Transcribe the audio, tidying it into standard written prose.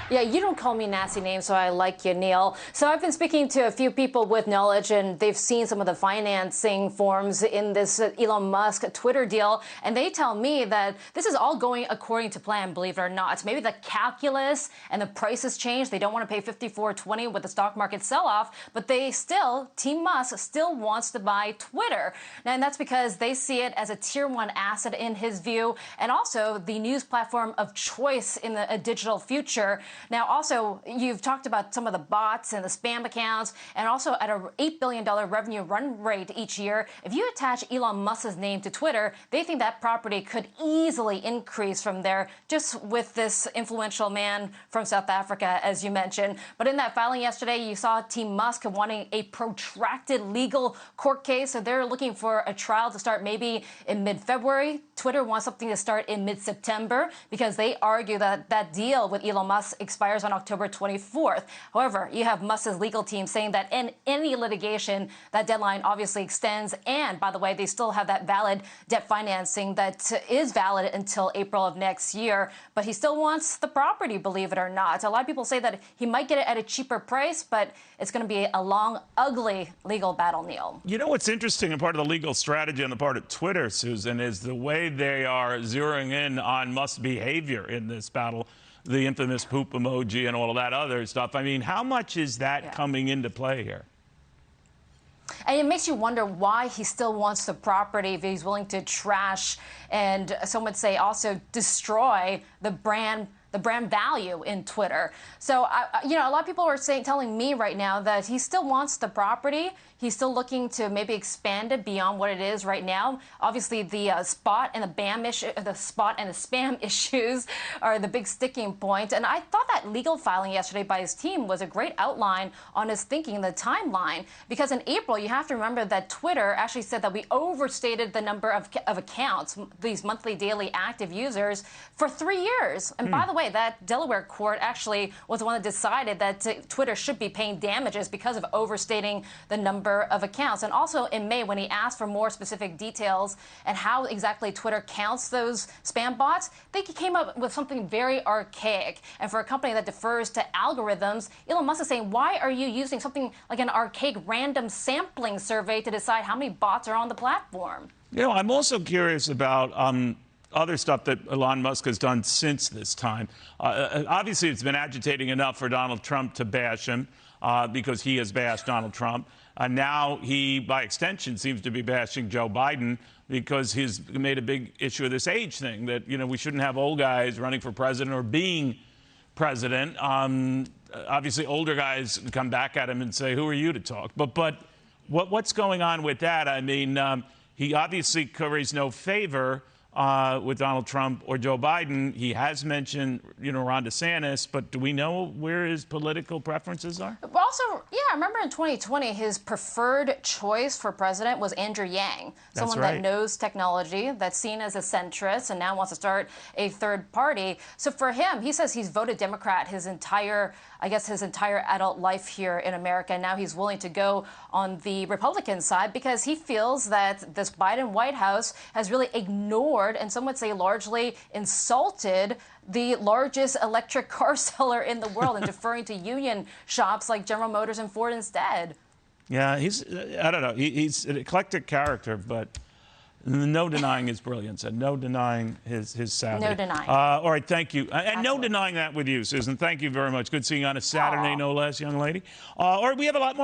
Yeah, you don't call me nasty names, so I like you, Neil. So I've been speaking to a few people with knowledge, and they've seen some of the financing forms in this Elon Musk Twitter deal, and they tell me that this is all going according to plan, believe it or not. Maybe the calculus and the prices changed. They don't want to pay $54.20 with the stock market sell-off, but Team Musk still wants to buy Twitter. And that's because they see it as a tier one asset in his view, and also the news platform of choice in the digital future. Now, also, you've talked about some of the bots and the spam accounts, and also at an $8 billion revenue run rate each year. If you attach Elon Musk's name to Twitter, they think that property could easily increase from there, just with this influential man from South Africa, as you mentioned. But in that filing yesterday, you saw Team Musk wanting a protracted legal court case. So they're looking for a trial to start maybe in mid-February. Twitter wants something to start in mid-September because they argue that that deal with Elon Musk expires on October 24th. However, you have Musk's legal team saying that in any litigation, that deadline obviously extends. And by the way, they still have that valid debt financing that is valid until April of next year. But he still wants the property, believe it or not. A lot of people say that he might get it at a cheaper price, but it's going to be a long, ugly legal battle, Neil. You know what's interesting, and part of the legal strategy on the part of Twitter, Susan, is the way they are zeroing in on Musk's behavior in this battle. The infamous poop emoji and all of that other stuff. I mean, how much is that coming into play here? And it makes you wonder why he still wants the property if he's willing to trash and some would say also destroy the brand value in Twitter. So, a lot of people are telling me right now that he still wants the property. He's still looking to maybe expand it beyond what it is right now. Obviously, the spot and the spam issues are the big sticking point. And I thought that legal filing yesterday by his team was a great outline on his thinking, the timeline. Because in April, you have to remember that Twitter actually said that we overstated the number of accounts, these monthly daily active users, for 3 years. And by the way, that Delaware court actually was the one that decided that Twitter should be paying damages because of overstating the number of accounts. And also in May, when he asked for more specific details and how exactly Twitter counts those spam bots, they came up with something very archaic. And for a company that defers to algorithms, Elon Musk is saying, why are you using something like an archaic random sampling survey to decide how many bots are on the platform? You know, I'm also curious about other stuff that Elon Musk has done since this time. Obviously, it's been agitating enough for Donald Trump to bash him because he has bashed Donald Trump. Now he, by extension, seems to be bashing Joe Biden because he's made a big issue of this age thing, that, we shouldn't have old guys running for president or being president. Obviously, older guys come back at him and say, who are you to talk? But what's going on with that? I mean, he obviously curries no favor with Donald Trump or Joe Biden. He has mentioned, Ron DeSantis, but do we know where his political preferences are? Also, I remember in 2020, his preferred choice for president was Andrew Yang, someone that knows technology, that's seen as a centrist, and now wants to start a third party. So for him, he says he's voted Democrat his entire adult life here in America. And now he's willing to go on the Republican side because he feels that this Biden White House has really ignored, and some would say largely insulted, the largest electric car seller in the world and deferring to union shops like General Motors and Ford instead. Yeah, I don't know, he's an eclectic character, but no denying his brilliance and no denying his savvy. No denying. All right, thank you. And no denying that with you, Susan. Thank you very much. Good seeing you on a Saturday, no less, young lady. All right, we have a lot more.